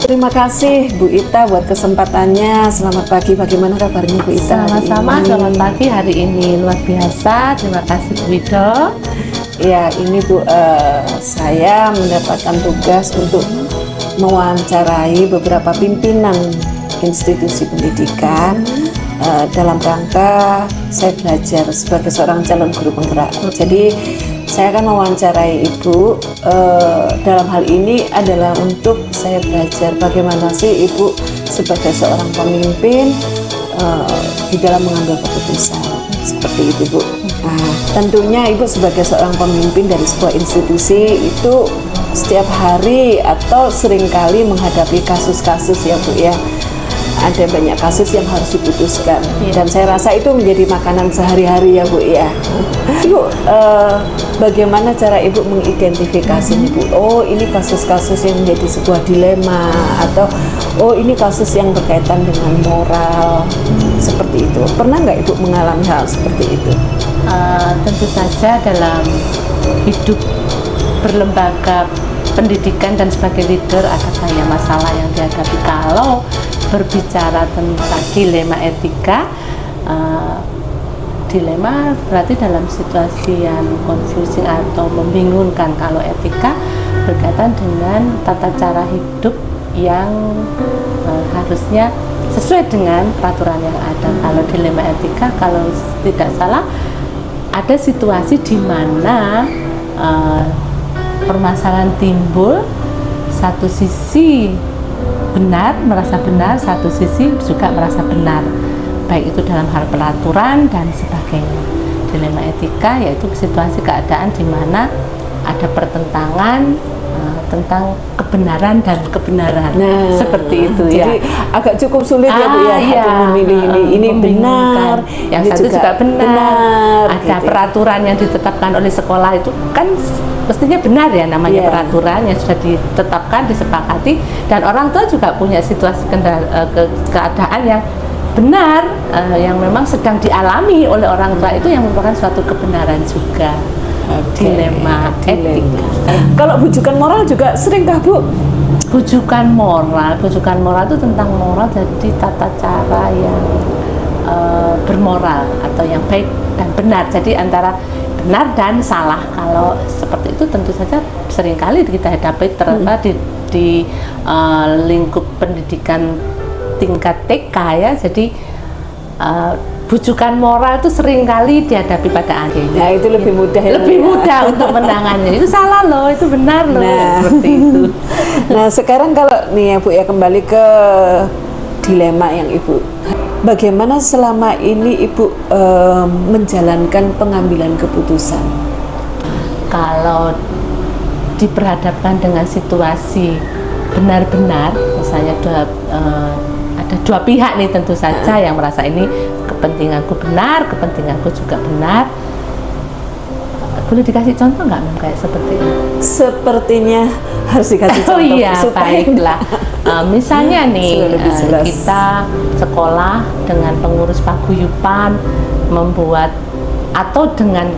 Terima kasih Bu Ita buat kesempatannya. Selamat pagi, bagaimana kabarnya Bu Ita? Sama-sama, selamat pagi hari ini luar biasa. Terima kasih Bu Wido. Ya, ini Bu, saya mendapatkan tugas untuk mewawancarai beberapa pimpinan institusi pendidikan dalam rangka saya belajar sebagai seorang calon guru penggerak. Jadi saya akan mewawancarai Ibu. Dalam hal ini adalah untuk saya belajar bagaimana sih Ibu sebagai seorang pemimpin di dalam mengambil keputusan seperti itu Bu. Nah, tentunya Ibu sebagai seorang pemimpin dari sebuah institusi itu setiap hari atau seringkali menghadapi kasus-kasus ya Bu ya. Ada banyak kasus yang harus diputuskan dan saya rasa itu menjadi makanan sehari-hari ya Bu ya. Ibu, bagaimana cara Ibu mengidentifikasi Bu? Oh, ini kasus-kasus yang menjadi sebuah dilema, atau oh ini kasus yang berkaitan dengan moral, seperti itu. Pernah nggak Ibu mengalami hal seperti itu? Tentu saja dalam hidup berlembaga pendidikan dan sebagai leader ada banyak masalah yang dihadapi. Kalau berbicara tentang dilema etika, dilema berarti dalam situasi yang confusing atau membingungkan. Kalau etika berkaitan dengan tata cara hidup yang harusnya sesuai dengan peraturan yang ada. Kalau dilema etika, kalau tidak salah, ada situasi di mana permasalahan timbul, satu sisi benar, merasa benar, satu sisi juga merasa benar, baik itu dalam hal peraturan dan sebagainya. Dilema etika yaitu situasi keadaan di mana ada pertentangan tentang kebenaran dan kebenaran, seperti itu ya. Jadi agak cukup sulit ya Bu ya, iya, memilih ini benar, yang ini satu juga benar. Ada gitu. peraturan yang ditetapkan oleh sekolah itu kan mestinya benar ya, namanya peraturan yang sudah ditetapkan, disepakati, dan orang tua juga punya situasi keadaan yang benar, yang memang sedang dialami oleh orang tua, itu yang merupakan suatu kebenaran juga. Dilema etika. Kalau bujukan moral juga seringkah Bu? Bujukan moral itu tentang moral, jadi tata cara yang bermoral atau yang baik dan benar. Jadi antara benar dan salah. Kalau seperti itu tentu saja seringkali kita hadapi di lingkup pendidikan tingkat TK ya. Jadi bujukan moral itu seringkali dihadapi pada akhirnya. Nah, itu lebih mudah ya. Lebih mudah untuk menangannya. Itu salah loh, itu benar loh. Nah, seperti itu. Nah, sekarang kalau nih ya Bu ya, kembali ke dilema yang Ibu. Bagaimana selama ini Ibu menjalankan pengambilan keputusan? Kalau diperhadapkan dengan situasi benar-benar, misalnya ada dua pihak nih tentu saja yang merasa ini kepentinganku benar, kepentinganku juga benar. Boleh dikasih contoh nggak kayak seperti ini? Sepertinya harus dikasih contoh. Oh iya, baiklah. Misalnya nih, kita sekolah dengan pengurus paguyuban membuat atau dengan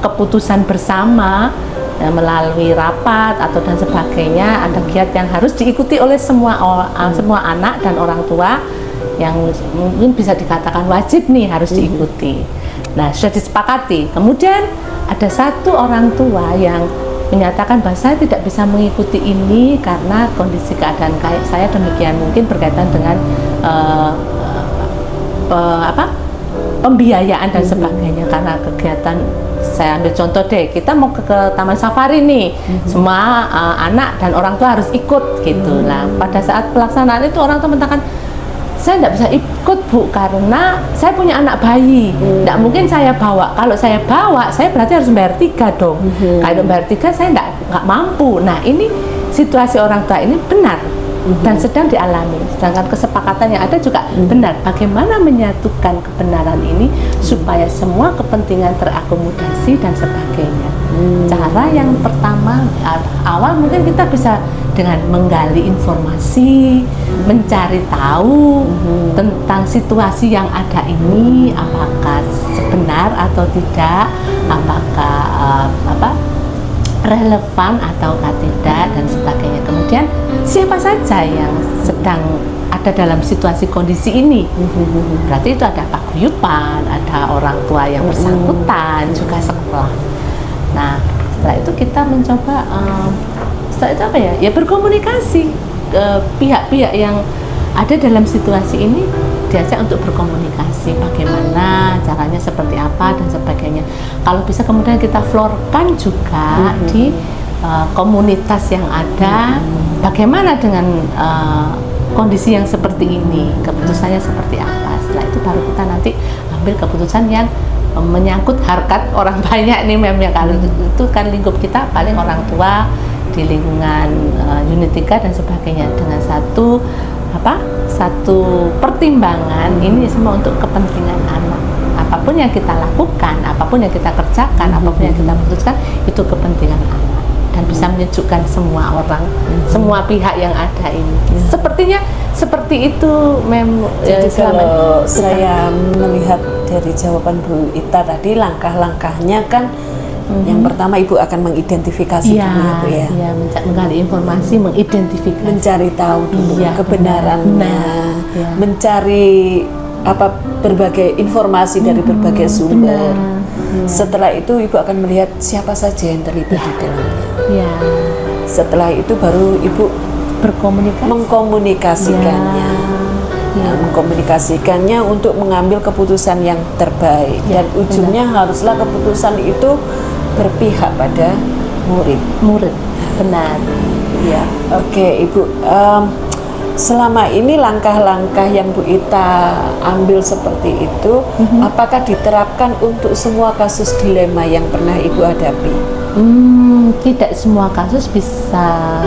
keputusan bersama melalui rapat atau dan sebagainya, ada giat yang harus diikuti oleh semua anak dan orang tua, yang mungkin bisa dikatakan wajib nih harus diikuti. Nah, sudah disepakati. Kemudian ada satu orang tua yang menyatakan bahwa saya tidak bisa mengikuti ini karena kondisi keadaan kayak saya demikian, mungkin berkaitan dengan pembiayaan dan sebagainya, karena kegiatan. Saya ambil contoh deh, kita mau ke taman safari nih, semua anak dan orang tua harus ikut gitu lah. Pada saat pelaksanaan itu orang tua mengatakan, saya tidak bisa ikut Bu karena saya punya anak bayi, tidak mungkin saya bawa. Kalau saya bawa, saya berarti harus bayar 3 dong. Kalau bayar 3 saya nggak mampu. Nah, ini situasi orang tua ini benar dan sedang dialami, sedangkan kesepakatan yang ada juga benar. Bagaimana menyatukan kebenaran ini supaya semua kepentingan terakomodasi dan sebagainya. Cara yang pertama, awal mungkin kita bisa dengan menggali informasi, mencari tahu tentang situasi yang ada ini, apakah benar atau tidak, apakah relevan ataukah tidak dan sebagainya. Kemudian siapa saja yang sedang ada dalam situasi kondisi ini, berarti itu ada paguyuban, ada orang tua yang bersangkutan, juga sekolah. Nah, setelah itu kita mencoba, setelah itu apa ya? Ya berkomunikasi ke pihak-pihak yang ada dalam situasi ini, diajak untuk berkomunikasi bagaimana caranya, seperti apa dan sebagainya. Kalau bisa kemudian kita florkan juga di komunitas yang ada, bagaimana dengan kondisi yang seperti ini, keputusannya seperti apa. Setelah itu baru kita nanti ambil keputusan yang menyangkut harkat orang banyak nih Mem, ya. Kalau itu kan lingkup kita paling orang tua di lingkungan unit 3 dan sebagainya, dengan satu pertimbangan ini semua untuk kepentingan anak. Apapun yang kita lakukan, apapun yang kita kerjakan, apapun yang kita putuskan, itu kepentingan anak dan bisa menyejukkan semua orang, semua pihak yang ada ini. Sepertinya seperti itu Mem. Jadi kalau saya melihat dari jawaban Bu Ita tadi, langkah-langkahnya kan yang pertama Ibu akan mengidentifikasi dulu ya Bu ya. Iya, menggali informasi, mengidentifikasi, mencari tahu dulu kebenarannya, mencari berbagai informasi dari berbagai sumber. Setelah itu Ibu akan melihat siapa saja yang terlibat di dalamnya. Setelah itu baru Ibu mengkomunikasikannya. Mengkomunikasikannya untuk mengambil keputusan yang terbaik, dan ujungnya haruslah keputusan itu berpihak pada murid. Benar. Ya, oke Ibu. Selama ini langkah-langkah yang Bu Ita ambil seperti itu, apakah diterapkan untuk semua kasus dilema yang pernah Ibu hadapi? Tidak semua kasus bisa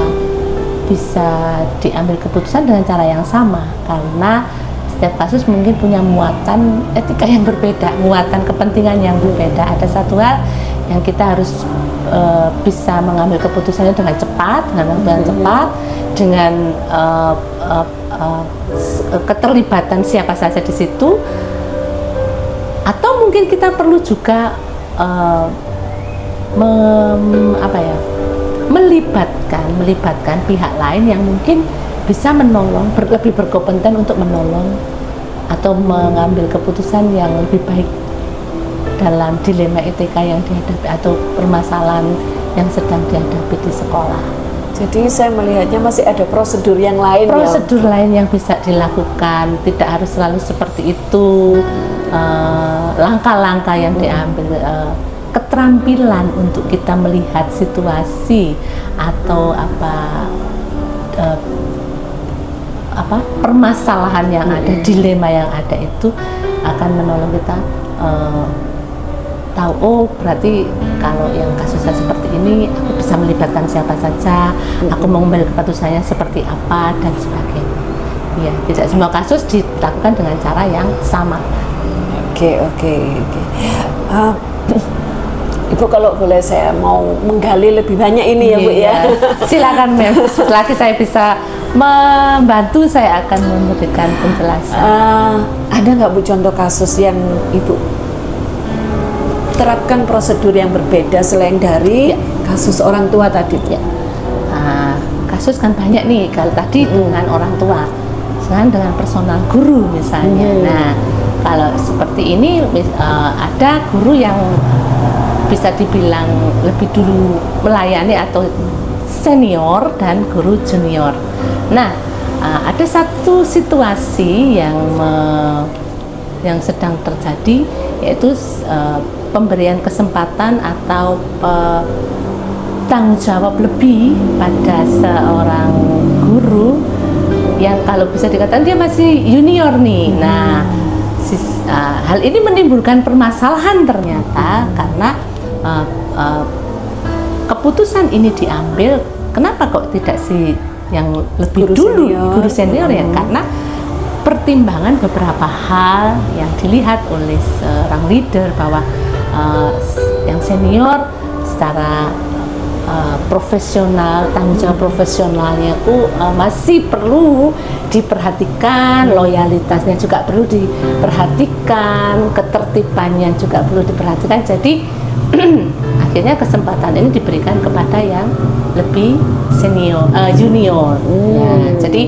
diambil keputusan dengan cara yang sama, karena setiap kasus mungkin punya muatan etika yang berbeda, muatan kepentingan yang berbeda. Ada satu hal yang kita harus bisa mengambil keputusannya dengan cepat, dengan waktu yang cepat, dengan keterlibatan siapa saja di situ, atau mungkin kita perlu juga melibatkan pihak lain yang mungkin bisa menolong, lebih berkompeten untuk menolong atau mengambil keputusan yang lebih baik dalam dilema etika yang dihadapi atau permasalahan yang sedang dihadapi di sekolah. Jadi saya melihatnya masih ada prosedur yang lain. Prosedur lain yang bisa dilakukan, tidak harus selalu seperti itu. Langkah-langkah yang diambil, keterampilan untuk kita melihat situasi atau permasalahan yang ada, dilema yang ada itu akan menolong kita tahu, oh berarti kalau yang kasusnya seperti ini aku bisa melibatkan siapa saja, aku mau mengambil keputusannya seperti apa dan sebagainya. Ya, tidak semua kasus dilakukan dengan cara yang sama. Oke. Ibu, kalau boleh saya mau menggali lebih banyak ini ya Bu ya. Silakan Mem. Selagi saya bisa membantu, saya akan memberikan penjelasan. Ada nggak Bu contoh kasus yang Ibu terapkan prosedur yang berbeda selain dari kasus orang tua tadi? Kasus kan banyak nih. Kalau tadi dengan orang tua, sekarang dengan personal guru misalnya. Nah, kalau seperti ini ada guru yang bisa dibilang lebih dulu melayani atau senior dan guru junior. Nah, ada satu situasi yang sedang terjadi, yaitu pemberian kesempatan atau tanggung jawab lebih pada seorang guru yang kalau bisa dikatakan dia masih junior nih. Nah, hal ini menimbulkan permasalahan ternyata karena keputusan ini diambil, kenapa kok tidak si yang lebih guru senior ya, karena pertimbangan beberapa hal yang dilihat oleh seorang leader bahwa yang senior secara profesional, tanggung jawab profesionalnya itu masih perlu diperhatikan, loyalitasnya juga perlu diperhatikan, ketertibannya juga perlu diperhatikan. Jadi akhirnya kesempatan ini diberikan kepada yang lebih junior. Ya, jadi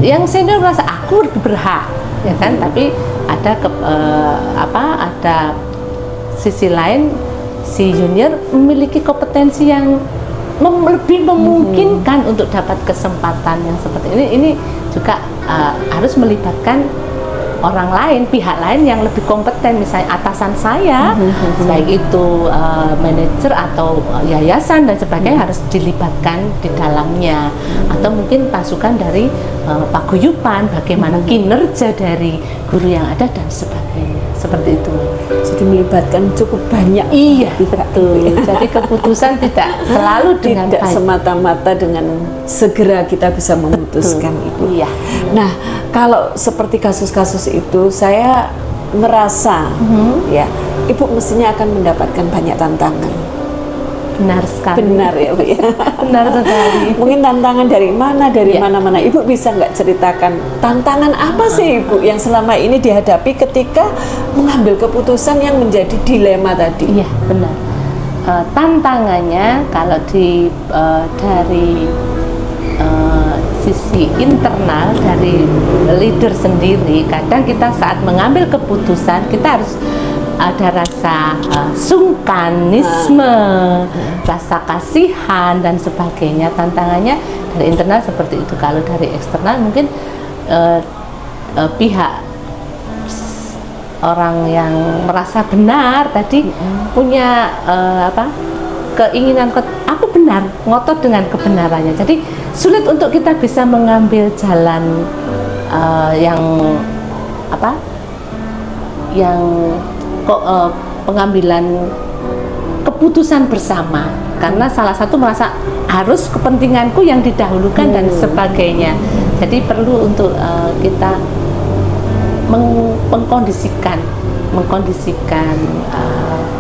yang senior merasa aku lebih berhak, ya kan? Tapi ada ada sisi lain, si junior memiliki kompetensi yang lebih memungkinkan untuk dapat kesempatan yang seperti ini. Ini juga harus melibatkan orang lain, pihak lain yang lebih kompeten, misalnya atasan saya, baik itu manajer atau yayasan dan sebagainya, harus dilibatkan di dalamnya, atau mungkin pasukan dari paguyuban, bagaimana kinerja dari guru yang ada dan sebagainya, seperti itu. Jadi melibatkan cukup banyak. Iya, betul. Jadi keputusan tidak selalu dengan tidak baik. semata-mata dengan segera kita bisa memutuskan itu. Iya. Nah, kalau seperti kasus-kasus itu, saya merasa ya, Ibu mestinya akan mendapatkan banyak tantangan. Benar sekali. Benar ya, Bu ya. Benar sekali. Mungkin tantangan dari mana, dari Ya. mana-mana. Ibu bisa nggak ceritakan tantangan apa sih Ibu yang selama ini dihadapi ketika mengambil keputusan yang menjadi dilema tadi? Iya, benar. Tantangannya kalau dari sisi internal dari leader sendiri, kadang kita saat mengambil keputusan kita harus ada rasa sungkanisme, rasa kasihan dan sebagainya. Tantangannya dari internal seperti itu. Kalau dari eksternal mungkin pihak orang yang merasa benar tadi punya keinginan aku benar, ngotot dengan kebenarannya. Jadi sulit untuk kita bisa mengambil jalan pengambilan keputusan bersama, karena salah satu merasa harus kepentinganku yang didahulukan dan sebagainya. Jadi perlu untuk kita mengkondisikan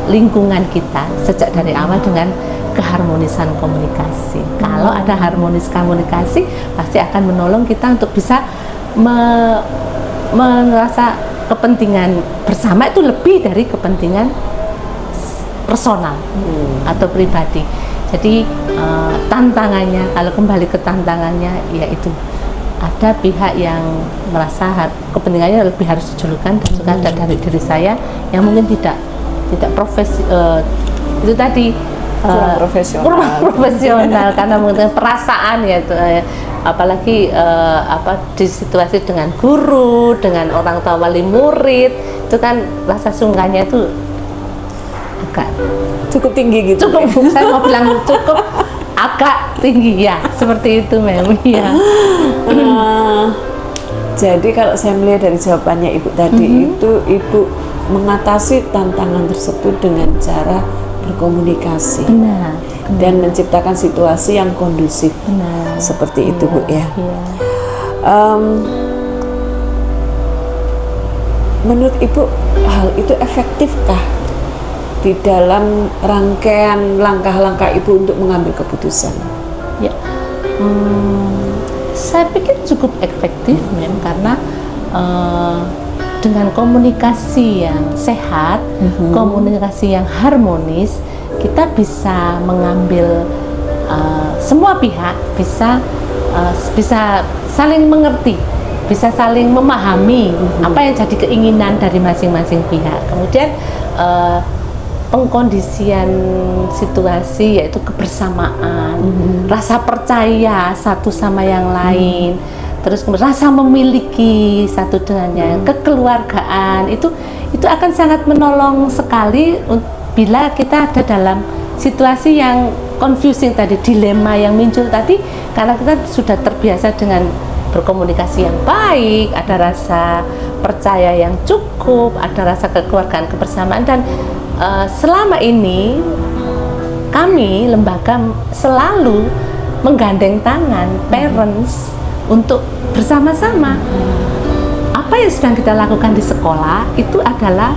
lingkungan kita sejak dari awal dengan keharmonisan komunikasi. Kalau ada harmonis komunikasi, pasti akan menolong kita untuk bisa merasa kepentingan bersama itu lebih dari kepentingan personal atau pribadi. Jadi tantangannya, kalau kembali ke tantangannya, yaitu ada pihak yang merasa kepentingannya lebih harus dijulukan, dan juga ada dari diri saya yang mungkin tidak itu tadi kurang profesional karena mungkin perasaan ya itu, apalagi di situasi dengan guru, dengan orang tua wali murid, itu kan rasa sungkannya itu agak cukup tinggi gitu. Cukup, saya mau bilang cukup agak tinggi ya, seperti itu memang ya. Jadi kalau saya melihat dari jawabannya Ibu tadi itu, Ibu mengatasi tantangan tersebut dengan cara berkomunikasi. Benar. Dan menciptakan situasi yang kondusif. Benar. Seperti itu, Bu ya. Iya. Menurut Ibu, hal itu efektifkah di dalam rangkaian langkah-langkah Ibu untuk mengambil keputusan? Ya, saya pikir cukup efektif, karena dengan komunikasi yang sehat, komunikasi yang harmonis, kita bisa mengambil semua pihak bisa saling mengerti, bisa saling memahami apa yang jadi keinginan dari masing-masing pihak. Kemudian pengkondisian situasi, yaitu kebersamaan, rasa percaya satu sama yang lain, terus rasa memiliki satu dengan yang kekeluargaan, itu akan sangat menolong sekali bila kita ada dalam situasi yang confusing tadi, dilema yang muncul tadi, karena kita sudah terbiasa dengan berkomunikasi yang baik, ada rasa percaya yang cukup, ada rasa kekeluargaan, kebersamaan. Dan selama ini kami lembaga selalu menggandeng tangan parents untuk bersama-sama. Apa yang sedang kita lakukan di sekolah itu adalah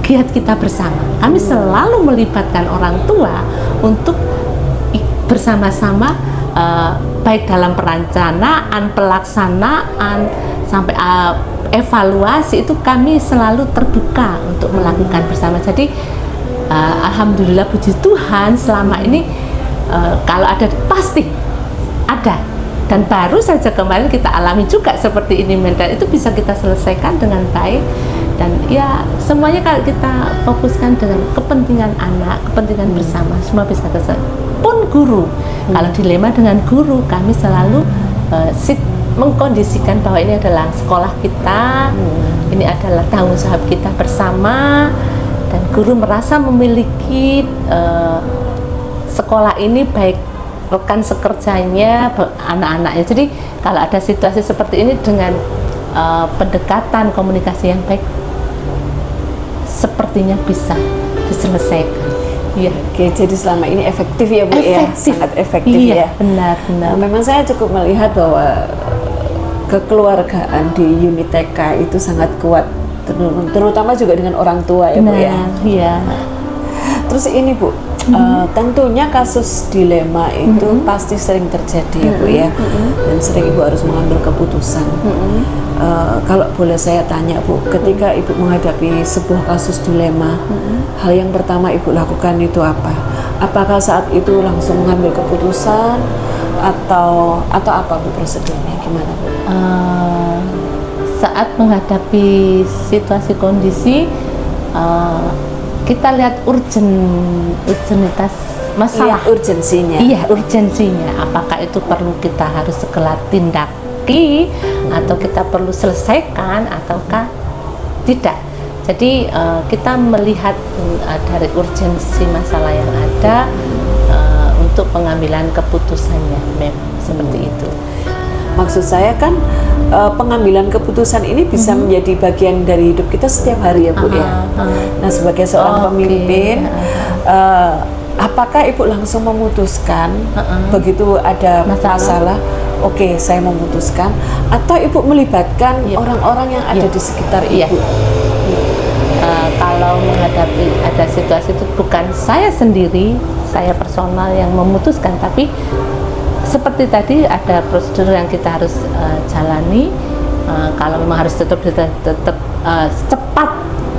giat kita bersama. Kami selalu melibatkan orang tua untuk bersama-sama, baik dalam perencanaan, pelaksanaan, sampai evaluasi, itu kami selalu terbuka untuk melakukan bersama. Jadi alhamdulillah puji Tuhan selama ini kalau ada pasti ada, dan baru saja kemarin kita alami juga seperti ini, dan itu bisa kita selesaikan dengan baik. Dan ya semuanya kalau kita fokuskan dengan kepentingan anak, kepentingan bersama, semua bisa terselesaikan. Pun guru, kalau dilema dengan guru, kami selalu mengkondisikan bahwa ini adalah sekolah kita, ini adalah tanggung jawab kita bersama, dan guru merasa memiliki sekolah ini baik rekan sekerjanya, anak-anaknya. Jadi kalau ada situasi seperti ini dengan pendekatan komunikasi yang baik, sepertinya bisa diselesaikan. Iya. Oke, jadi selama ini efektif ya Bu ya, sangat efektif iya, ya. Benar. Memang saya cukup melihat bahwa kekeluargaan di unit TK itu sangat kuat, terutama juga dengan orang tua ya Bu ya. Iya. Terus ini Bu, tentunya kasus dilema itu pasti sering terjadi ya Bu ya, dan sering Ibu harus mengambil keputusan. Kalau boleh saya tanya Bu, ketika Ibu menghadapi sebuah kasus dilema, hal yang pertama Ibu lakukan itu apa? Apakah saat itu langsung mengambil keputusan atau apa Bu prosedurnya, gimana Bu? Saat menghadapi situasi kondisi, kita lihat urgenitas masalah. Lihat urgensinya. Iya, urgensinya. Apakah itu perlu kita harus segera tindaki, atau kita perlu selesaikan, ataukah tidak. Jadi kita melihat dari urgensi masalah yang ada untuk pengambilan keputusannya, seperti itu. Maksud saya kan pengambilan keputusan ini bisa menjadi bagian dari hidup kita setiap hari ya Bu ya. Nah, sebagai seorang pemimpin, apakah Ibu langsung memutuskan begitu ada masalah? Oke, saya memutuskan, atau Ibu melibatkan orang-orang yang ada di sekitar Ibu? Kalau menghadapi ada situasi itu bukan saya sendiri, saya personal yang memutuskan, tapi seperti tadi ada prosedur yang kita harus jalani. Kalau memang harus tetap cepat,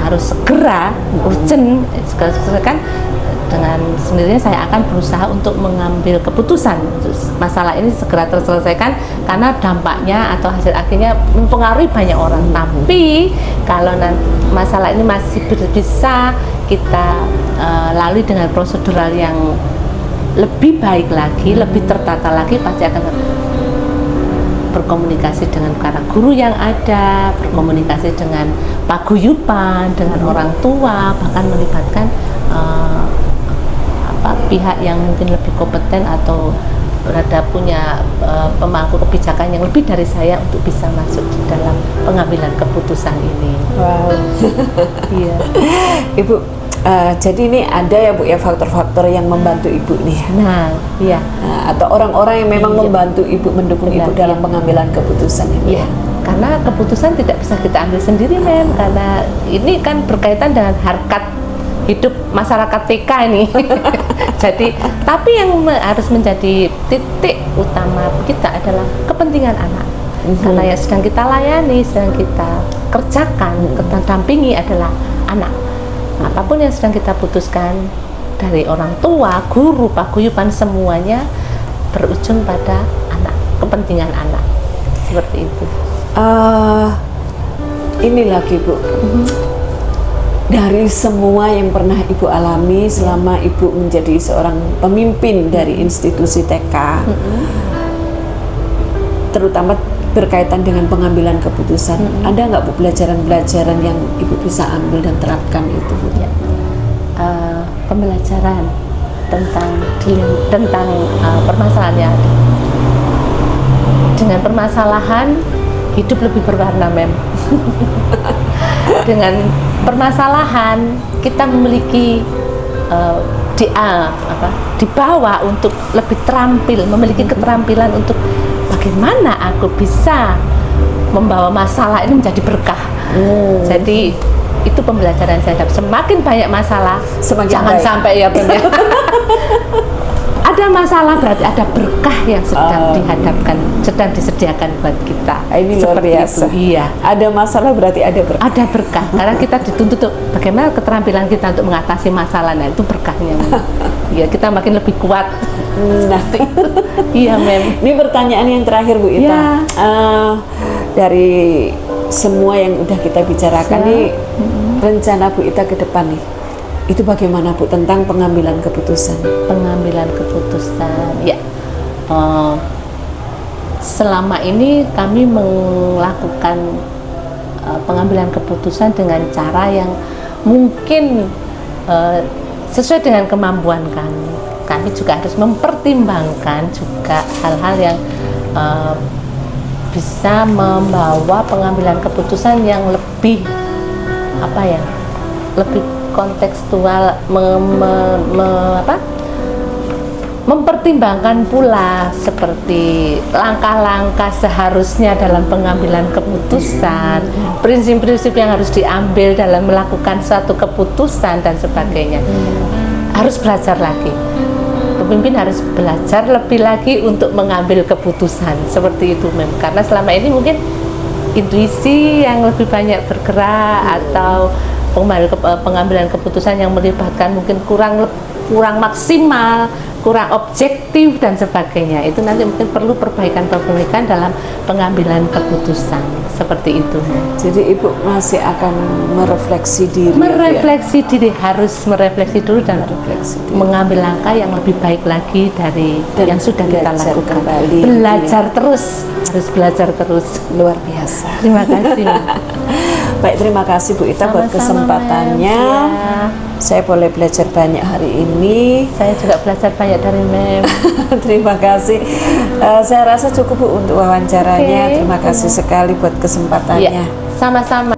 harus segera, urgent, segera selesaikan, dengan sendirinya saya akan berusaha untuk mengambil keputusan masalah ini segera terselesaikan, karena dampaknya atau hasil akhirnya mempengaruhi banyak orang. Tapi kalau nanti masalah ini masih bisa kita lalui dengan prosedural yang lebih baik lagi, lebih tertata lagi, pasti akan berkomunikasi dengan para guru yang ada, berkomunikasi dengan paguyuban, dengan orang tua, bahkan melibatkan pihak yang mungkin lebih kompeten atau berada punya pemangku kebijakan yang lebih dari saya untuk bisa masuk di dalam pengambilan keputusan ini. Wow. Iya. Ibu, jadi ini ada ya Bu ya faktor-faktor yang membantu Ibu nih. Nah, iya. Atau orang-orang yang memang membantu Ibu, mendukung Ibu dalam pengambilan keputusan ini. Iya. Karena keputusan tidak bisa kita ambil sendiri, karena ini kan berkaitan dengan harkat hidup masyarakat TK ini. Jadi, tapi yang harus menjadi titik utama kita adalah kepentingan anak. Karena yang sedang kita layani, sedang kita kerjakan, kita dampingi adalah anak. Apapun yang sedang kita putuskan, dari orang tua, guru, paguyuban, semuanya berujung pada anak, kepentingan anak. Seperti itu. Ini lagi Bu, dari semua yang pernah Ibu alami selama Ibu menjadi seorang pemimpin dari institusi TK, terutama berkaitan dengan pengambilan keputusan, ada nggak Bu pelajaran-pelajaran yang Ibu bisa ambil dan terapkan itu Bu? Ya. Pembelajaran tentang permasalahan yang ada. Dengan permasalahan hidup lebih berwarna, Dengan permasalahan kita memiliki dibawa untuk lebih terampil, memiliki keterampilan untuk bagaimana aku bisa membawa masalah ini menjadi berkah. Jadi itu pembelajaran saya dapat. Semakin banyak masalah, semakin jangan baik. sampai ya benar. ada masalah berarti ada berkah yang sedang dihadapkan, sedang disediakan buat kita. Ini luar biasa. Itu. Iya. Ada masalah berarti ada berkah. Ada berkah karena kita dituntut untuk bagaimana keterampilan kita untuk mengatasi masalah. Nah itu berkahnya. Iya, kita makin lebih kuat. Nah, iya, Mem. Ini pertanyaan yang terakhir Bu Ita. Ya. Dari semua yang udah kita bicarakan nih, rencana Bu Ita ke depan nih, itu bagaimana Bu tentang pengambilan keputusan? Pengambilan keputusan, ya. Selama ini kami melakukan pengambilan keputusan dengan cara yang mungkin sesuai dengan kemampuan kami. Kami juga harus mempertimbangkan juga hal-hal yang bisa membawa pengambilan keputusan yang lebih lebih kontekstual, mempertimbangkan pula seperti langkah-langkah seharusnya dalam pengambilan keputusan, prinsip-prinsip yang harus diambil dalam melakukan suatu keputusan dan sebagainya. Harus belajar lagi. Pemimpin harus belajar lebih lagi untuk mengambil keputusan seperti itu, Mem. Karena selama ini mungkin intuisi yang lebih banyak bergerak atau pengambilan keputusan yang melibatkan mungkin kurang maksimal, kurang objektif dan sebagainya. Itu nanti mungkin perlu perbaikan dalam pengambilan keputusan seperti itu. Jadi Ibu masih akan merefleksi diri. Merefleksi diri, harus merefleksi dulu dan mengambil langkah yang lebih baik lagi dari yang sudah kita lakukan. Kembali, belajar terus, harus belajar terus. Luar biasa. Terima kasih. Baik, terima kasih Bu Ita buat kesempatannya. Saya boleh belajar banyak hari ini. Saya juga belajar banyak dari Mem. Terima kasih. Saya rasa cukup Bu untuk wawancaranya. Terima kasih sekali buat kesempatannya. Ya, sama-sama.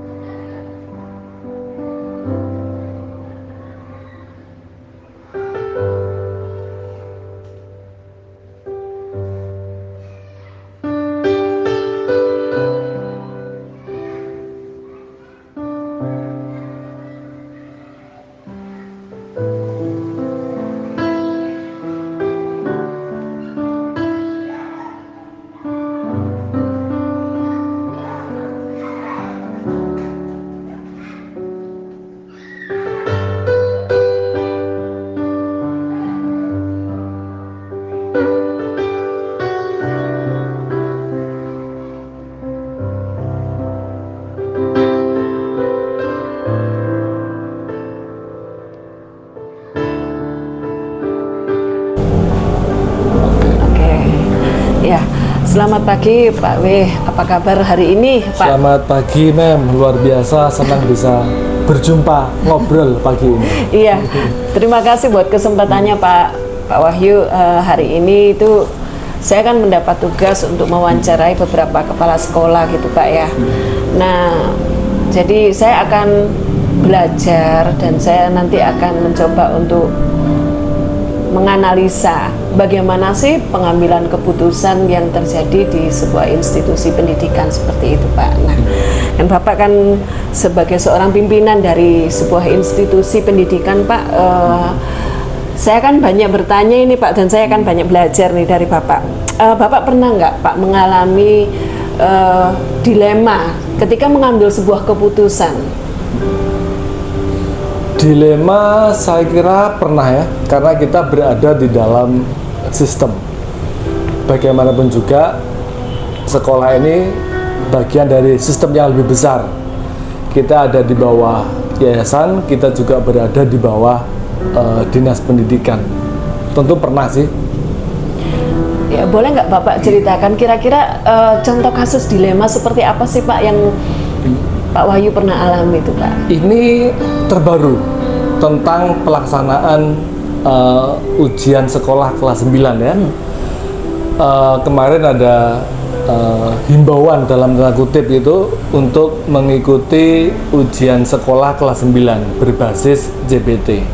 Selamat pagi Pak W, apa kabar hari ini Pak? Selamat pagi Mem, luar biasa, senang bisa berjumpa, ngobrol pagi ini. Iya, terima kasih buat kesempatannya Pak Wahyu. Hari ini itu saya kan mendapat tugas untuk mewawancarai beberapa kepala sekolah gitu Pak ya. Nah, jadi saya akan belajar dan saya nanti akan mencoba untuk menganalisa bagaimana sih pengambilan keputusan yang terjadi di sebuah institusi pendidikan seperti itu Pak. Nah, kan Bapak kan sebagai seorang pimpinan dari sebuah institusi pendidikan Pak, saya kan banyak bertanya ini Pak, dan saya kan banyak belajar nih dari Bapak. Bapak pernah nggak Pak mengalami dilema ketika mengambil sebuah keputusan? Dilema saya kira pernah ya, karena kita berada di dalam sistem. Bagaimanapun juga sekolah ini bagian dari sistem yang lebih besar. Kita ada di bawah yayasan, kita juga berada di bawah dinas pendidikan. Tentu pernah sih. Ya, boleh nggak Bapak ceritakan kira-kira contoh kasus dilema seperti apa sih Pak yang Pak Wahyu pernah alami itu Pak? Ini terbaru tentang pelaksanaan ujian sekolah kelas 9 ya. Kemarin ada himbauan dalam tanda kutip itu untuk mengikuti ujian sekolah kelas 9 berbasis JBT.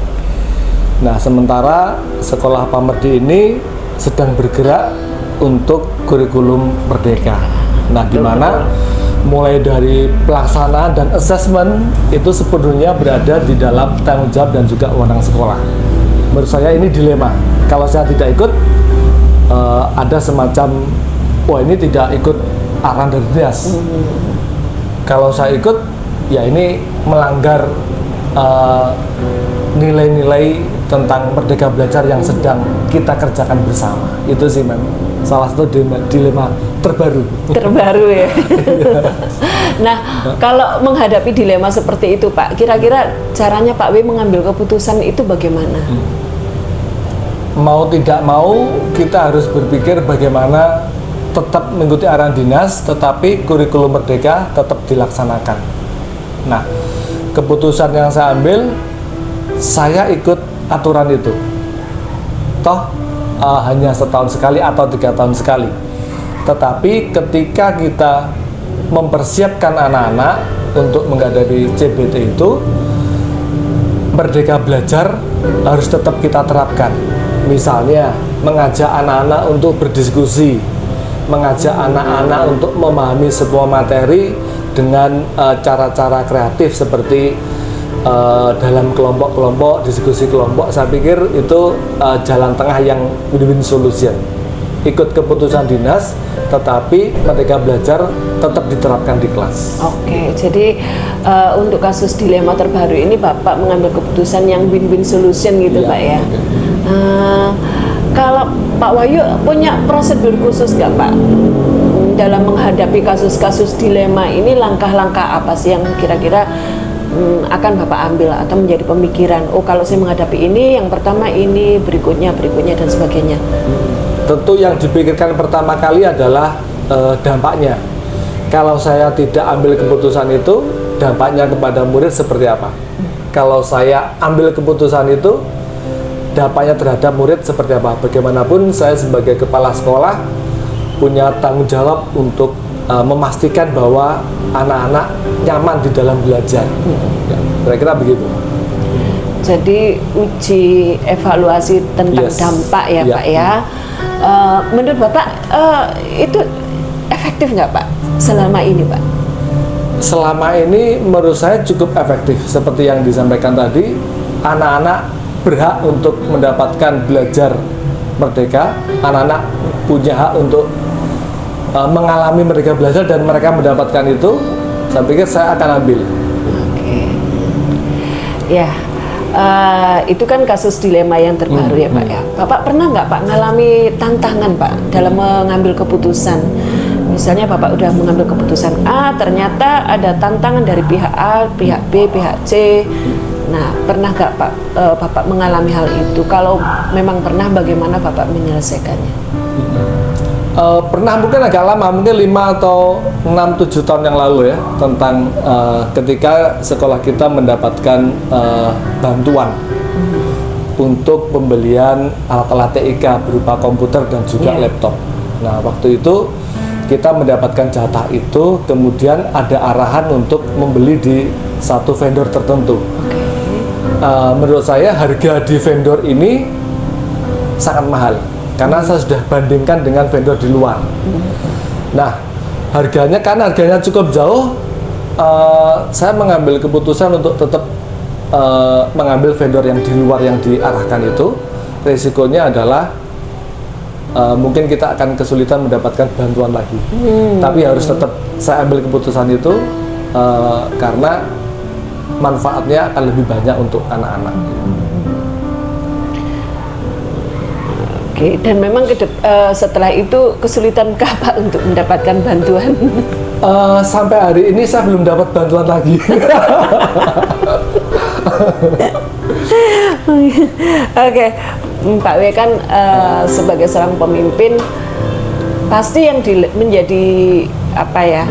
Nah, sementara sekolah Pamerdi ini sedang bergerak untuk kurikulum merdeka. Nah, di mana mulai dari pelaksanaan dan asesmen itu sepenuhnya berada di dalam tanggung jawab dan juga wewenang sekolah. Menurut saya ini dilema. Kalau saya tidak ikut, ada semacam, wah ini tidak ikut arahan dari dinas. Kalau saya ikut, ya ini melanggar nilai-nilai tentang Merdeka Belajar yang sedang kita kerjakan bersama. Itu sih memang salah satu dilema terbaru. Terbaru ya. Nah, kalau menghadapi dilema seperti itu, Pak, kira-kira caranya Pak W mengambil keputusan itu bagaimana? Mau tidak mau, kita harus berpikir bagaimana tetap mengikuti arahan dinas, tetapi kurikulum Merdeka tetap dilaksanakan. Nah, keputusan yang saya ambil, saya ikut aturan itu. Toh hanya setahun sekali atau 3 tahun sekali. Tetapi ketika kita mempersiapkan anak-anak untuk menghadapi CBT itu, Merdeka Belajar harus tetap kita terapkan. Misalnya mengajak anak-anak untuk berdiskusi, mengajak anak-anak untuk memahami sebuah materi dengan cara-cara kreatif seperti dalam kelompok-kelompok, diskusi kelompok. Saya pikir itu jalan tengah yang win-win solution. Ikut keputusan dinas, tetapi Merdeka Belajar tetap diterapkan di kelas. Oke, jadi untuk kasus dilema terbaru ini Bapak mengambil keputusan yang win-win solution gitu, Ya, Pak ya. okay. Kalau Pak Wahyu punya prosedur khusus nggak, Pak, dalam menghadapi kasus-kasus dilema ini? Langkah-langkah apa sih yang kira-kira akan Bapak ambil atau menjadi pemikiran? Oh, kalau saya menghadapi ini, yang pertama ini, berikutnya, dan sebagainya. Tentu yang dipikirkan pertama kali adalah dampaknya. Kalau saya tidak ambil keputusan itu, dampaknya kepada murid seperti apa? Kalau saya ambil keputusan itu, dampaknya terhadap murid seperti apa? Bagaimanapun saya sebagai kepala sekolah punya tanggung jawab untuk memastikan bahwa anak-anak nyaman di dalam belajar. Ya, kira-kira begitu. Jadi uji evaluasi tentang dampak ya, Pak ya. Menurut Bapak itu efektif nggak, Pak, selama ini, Pak? Selama ini menurut saya cukup efektif. Seperti yang disampaikan tadi, anak-anak berhak untuk mendapatkan belajar merdeka. Anak-anak punya hak untuk mengalami Merdeka Belajar dan mereka mendapatkan itu. Saya pikir saya akan ambil. Oke. Ya. Itu kan kasus dilema yang terbaru ya, Pak ya. Bapak pernah nggak, Pak, mengalami tantangan, Pak, dalam mengambil keputusan? Misalnya Bapak udah mengambil keputusan A, ternyata ada tantangan dari pihak A, pihak B, pihak C. Nah, pernah nggak, Pak, Bapak mengalami hal itu? Kalau memang pernah, bagaimana Bapak menyelesaikannya? Pernah, mungkin agak lama, mungkin 5 atau 6-7 tahun yang lalu ya, tentang ketika sekolah kita mendapatkan bantuan untuk pembelian alat-alat TIK berupa komputer dan juga laptop. Nah, waktu itu kita mendapatkan jatah itu, kemudian ada arahan untuk membeli di satu vendor tertentu. Menurut saya harga di vendor ini sangat mahal, karena saya sudah bandingkan dengan vendor di luar. Nah, karena harganya cukup jauh, saya mengambil keputusan untuk tetap mengambil vendor yang di luar yang diarahkan itu. Risikonya adalah mungkin kita akan kesulitan mendapatkan bantuan lagi. Tapi harus tetap saya ambil keputusan itu karena manfaatnya akan lebih banyak untuk anak-anak. Oke, dan memang setelah itu kesulitan Pak untuk mendapatkan bantuan? Sampai hari ini saya belum dapat bantuan lagi. Oke, Pak W kan sebagai seorang pemimpin pasti yang menjadi apa ya,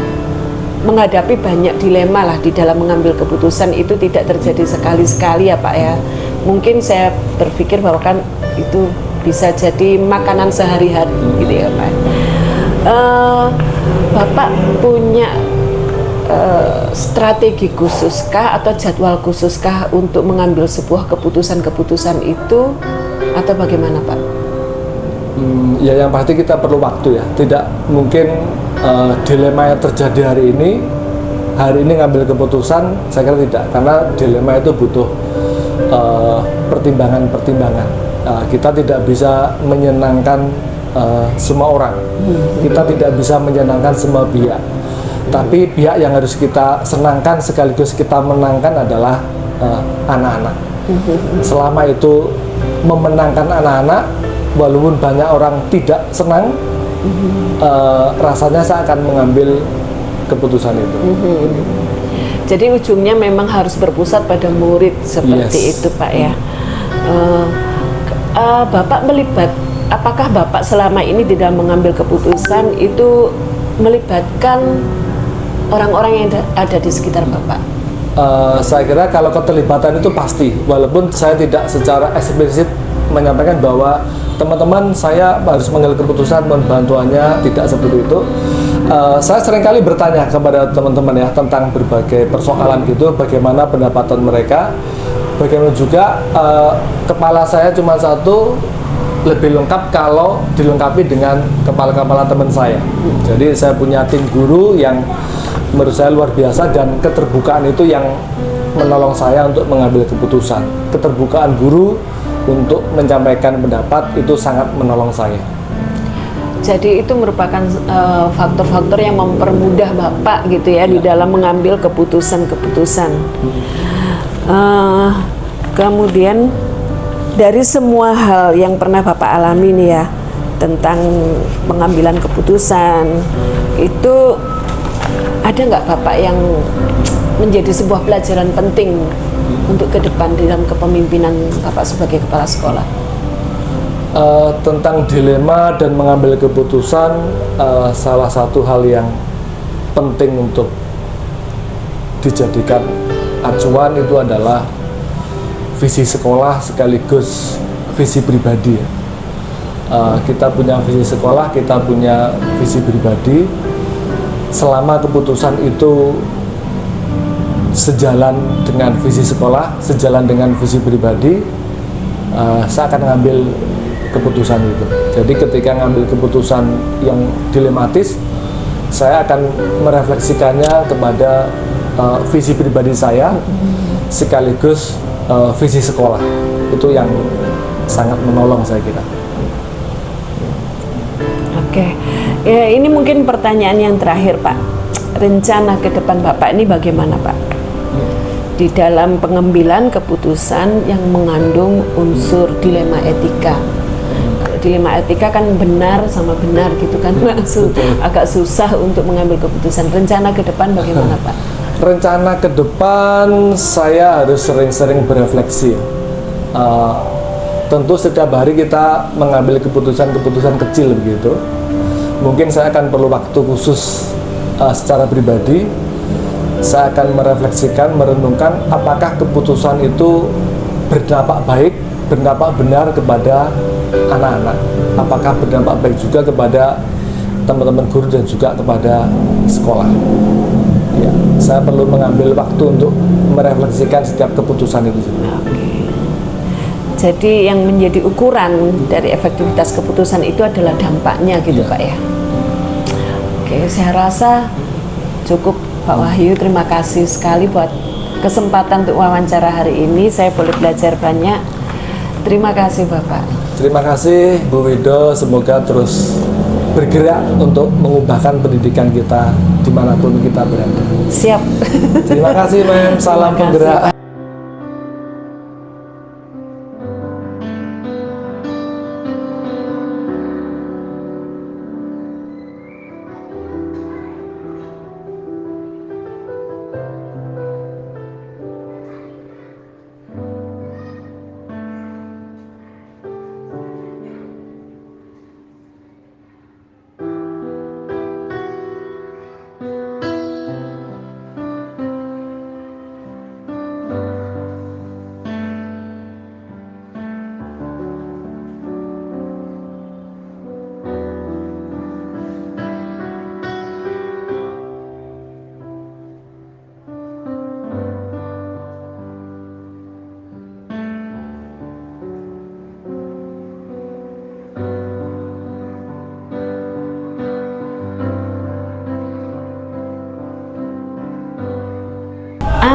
menghadapi banyak dilema lah di dalam mengambil keputusan. Itu tidak terjadi sekali-sekali ya, Pak ya. Mungkin saya berpikir bahwa kan itu bisa jadi makanan sehari-hari gitu ya, Pak. Bapak punya strategi khususkah atau jadwal khususkah untuk mengambil sebuah keputusan-keputusan itu, atau bagaimana, Pak? Ya, yang pasti kita perlu waktu ya. Tidak mungkin dilema yang terjadi hari ini ngambil keputusan, saya kira tidak, karena dilema itu butuh pertimbangan-pertimbangan. kita tidak bisa menyenangkan semua orang, kita tidak bisa menyenangkan semua pihak, tapi pihak yang harus kita senangkan sekaligus kita menangkan adalah anak-anak. Selama itu memenangkan anak-anak, walaupun banyak orang tidak senang, rasanya saya akan mengambil keputusan itu. Jadi ujungnya memang harus berpusat pada murid seperti itu, Pak ya. Bapak apakah Bapak selama ini di dalam mengambil keputusan itu melibatkan orang-orang yang ada di sekitar Bapak? Saya kira kalau keterlibatan itu pasti, walaupun saya tidak secara eksplisit menyampaikan bahwa teman-teman saya harus mengambil keputusan, mohon bantuannya, tidak seperti itu. Saya seringkali bertanya kepada teman-teman ya tentang berbagai persoalan gitu, bagaimana pendapatan mereka, bagaimana juga kepala saya cuma satu, lebih lengkap kalau dilengkapi dengan kepala-kepala teman saya. Jadi saya punya tim guru yang menurut saya luar biasa, dan keterbukaan itu yang menolong saya untuk mengambil keputusan. Keterbukaan guru untuk menyampaikan pendapat itu sangat menolong saya. Jadi itu merupakan faktor-faktor yang mempermudah Bapak gitu ya di dalam mengambil keputusan-keputusan. Kemudian dari semua hal yang pernah Bapak alami nih ya tentang pengambilan keputusan, itu ada nggak Bapak yang menjadi sebuah pelajaran penting untuk ke depan dalam kepemimpinan Bapak sebagai kepala sekolah? Tentang dilema dan mengambil keputusan, salah satu hal yang penting untuk dijadikan acuan itu adalah visi sekolah sekaligus visi pribadi. Kita punya visi sekolah, kita punya visi pribadi. Selama keputusan itu sejalan dengan visi sekolah, sejalan dengan visi pribadi, saya akan ngambil keputusan itu. Jadi ketika ngambil keputusan yang dilematis, saya akan merefleksikannya kepada visi pribadi saya sekaligus visi sekolah. Itu yang sangat menolong saya kira. Oke, ya ini mungkin pertanyaan yang terakhir Pak. Rencana ke depan Bapak ini bagaimana Pak? Di dalam pengambilan keputusan yang mengandung unsur dilema etika. Kalau dilema etika kan benar sama benar gitu kan, agak susah untuk mengambil keputusan. Rencana ke depan bagaimana Pak? Rencana ke depan saya harus sering-sering berefleksi. Tentu setiap hari kita mengambil keputusan-keputusan kecil begitu. Mungkin saya akan perlu waktu khusus secara pribadi. Saya akan merefleksikan, merenungkan apakah keputusan itu berdampak baik, berdampak benar kepada anak-anak. Apakah berdampak baik juga kepada teman-teman guru dan juga kepada sekolah. Ya, saya perlu mengambil waktu untuk merefleksikan setiap keputusan itu. Oke. Jadi yang menjadi ukuran dari efektivitas keputusan itu adalah dampaknya gitu Ya. Pak ya. Oke, saya rasa cukup Pak Wahyu. Terima kasih sekali buat kesempatan untuk wawancara hari ini. Saya boleh belajar banyak. Terima kasih Bapak. Terima kasih Bu Wido, semoga terus bergerak untuk mengubahkan pendidikan kita dimanapun kita berada. Siap. Terima kasih Mem, salam Terima kasih, penggerak. Pak.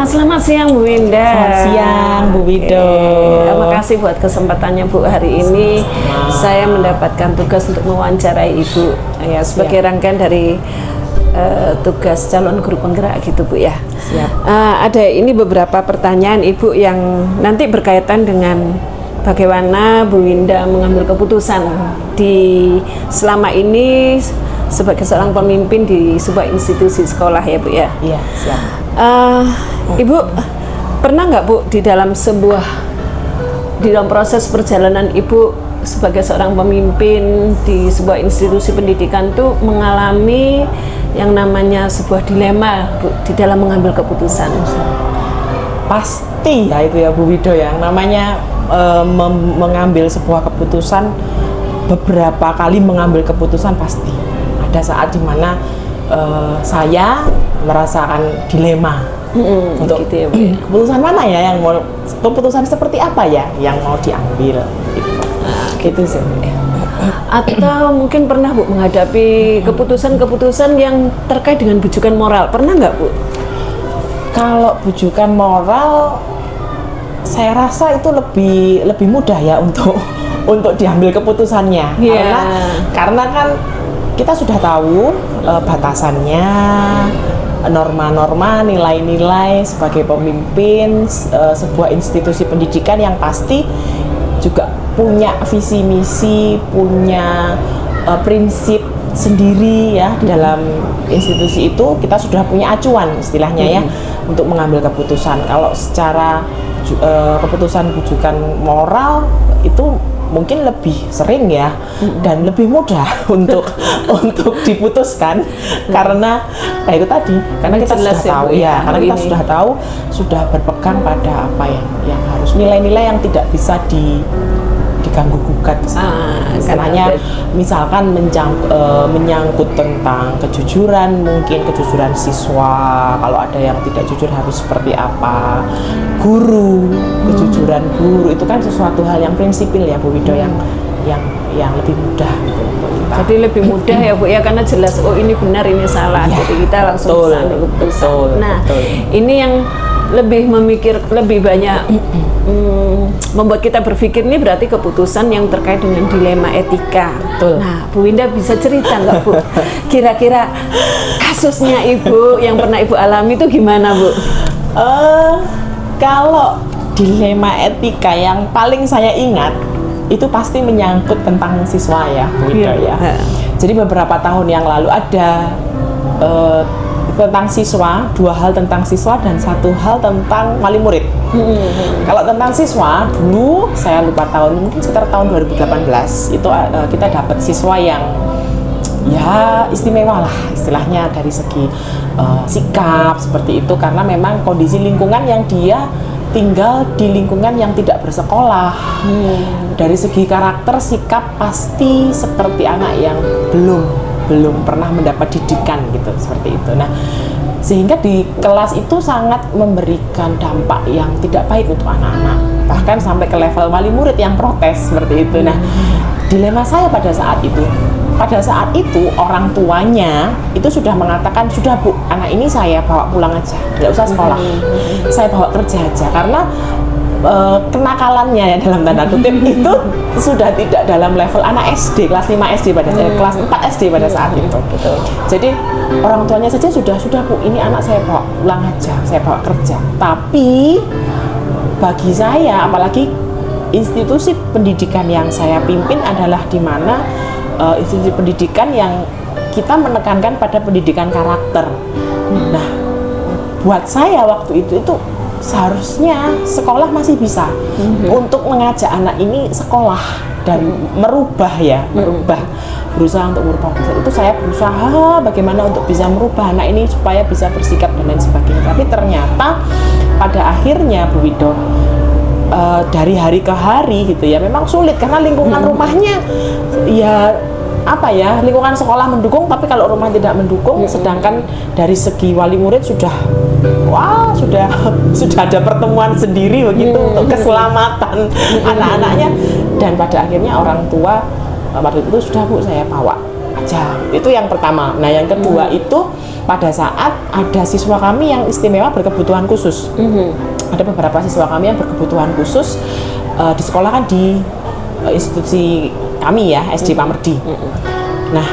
Selamat siang Bu Winda. Selamat siang Bu Wido. Terima kasih buat kesempatannya Bu hari ini. Saya mendapatkan tugas untuk mewawancarai Ibu ya sebagai rangkaian dari tugas calon guru penggerak gitu Bu ya. Siap. Ada ini beberapa pertanyaan Ibu yang nanti berkaitan dengan bagaimana Bu Winda mengambil keputusan di selama ini sebagai seorang pemimpin di sebuah institusi sekolah ya Bu ya. Iya, siap. Ibu pernah nggak Bu di dalam proses perjalanan Ibu sebagai seorang pemimpin di sebuah institusi pendidikan tuh mengalami yang namanya sebuah dilema Bu di dalam mengambil keputusan? Pasti ya itu ya Bu Wido, yang namanya mengambil sebuah keputusan, beberapa kali mengambil keputusan pasti. Ada saat dimana saya merasakan dilema untuk gitu ya, Bu. keputusan mana ya yang mau, keputusan seperti apa ya yang mau diambil gitu sih. Atau mungkin pernah Bu menghadapi keputusan-keputusan yang terkait dengan bujukan moral, pernah nggak Bu? Kalau bujukan moral, saya rasa itu lebih mudah ya untuk diambil keputusannya. Karena kan kita sudah tahu batasannya, norma-norma, nilai-nilai sebagai pemimpin sebuah institusi pendidikan yang pasti juga punya visi misi, punya prinsip sendiri ya di dalam institusi itu. Kita sudah punya acuan istilahnya ya untuk mengambil keputusan. Kalau secara keputusan bujukan moral itu mungkin lebih sering ya dan lebih mudah untuk diputuskan karena itu tadi, karena kita sudah tahu ya, karena kita sudah tahu, sudah berpegang pada apa yang harus, nilai-nilai yang tidak bisa diganggu gugat. Karena misalkan menyangkut tentang kejujuran, mungkin kejujuran siswa, kalau ada yang tidak jujur harus seperti apa, guru, kejujuran guru itu kan sesuatu hal yang prinsipil ya Bu Wido, yang lebih mudah gitu untuk kita. Jadi lebih mudah ya Bu ya, karena jelas oh ini benar ini salah, Ya, jadi kita langsung bisa ambil keputusan. Ini yang lebih banyak membuat kita berpikir, ini berarti keputusan yang terkait dengan dilema etika. Betul. Nah, Bu Winda bisa cerita nggak Bu? Kira-kira kasusnya Ibu yang pernah Ibu alami itu gimana Bu? Kalau dilema etika yang paling saya ingat itu pasti menyangkut tentang siswa ya Bu Winda ya. Jadi beberapa tahun yang lalu ada tentang siswa, 2 hal tentang siswa dan 1 hal tentang wali murid. Kalau tentang siswa, dulu saya lupa tahun, mungkin sekitar tahun 2018 itu kita dapat siswa yang ya istimewa lah istilahnya dari segi sikap seperti itu, karena memang kondisi lingkungan yang dia tinggal di lingkungan yang tidak bersekolah. Dari segi karakter, sikap pasti seperti anak yang belum pernah mendapat didikan gitu, seperti itu. Nah, sehingga di kelas itu sangat memberikan dampak yang tidak baik untuk anak-anak, bahkan sampai ke level wali murid yang protes seperti itu. Nah, dilema saya pada saat itu orang tuanya itu sudah mengatakan, sudah Bu, anak ini saya bawa pulang aja, tidak usah sekolah, saya bawa kerja aja, karena kenakalannya ya dalam tanda kutip itu sudah tidak dalam level anak SD, kelas 5 SD pada kelas 4 SD pada saat itu. Jadi orang tuanya saja sudah Bu, ini anak saya bawa pulang aja, saya bawa kerja. Tapi bagi saya, apalagi institusi pendidikan yang saya pimpin adalah di mana institusi pendidikan yang kita menekankan pada pendidikan karakter. Nah, buat saya waktu itu seharusnya sekolah masih bisa untuk mengajak anak ini sekolah dan merubah, berusaha untuk merubah. Itu saya berusaha bagaimana untuk bisa merubah anak ini supaya bisa bersikap dan lain sebagainya. Tapi ternyata pada akhirnya Bu Wido, dari hari ke hari gitu ya, memang sulit karena lingkungan rumahnya ya lingkungan sekolah mendukung, tapi kalau rumah tidak mendukung, sedangkan dari segi wali murid sudah ada pertemuan sendiri begitu untuk keselamatan anak-anaknya. Dan pada akhirnya orang tua waktu itu sudah Bu, saya bawa aja. Itu yang pertama. Nah, yang kedua itu pada saat ada siswa kami yang istimewa berkebutuhan khusus. Ada beberapa siswa kami yang berkebutuhan khusus di sekolah kan di institusi kami ya, SD Pamerdi. Nah,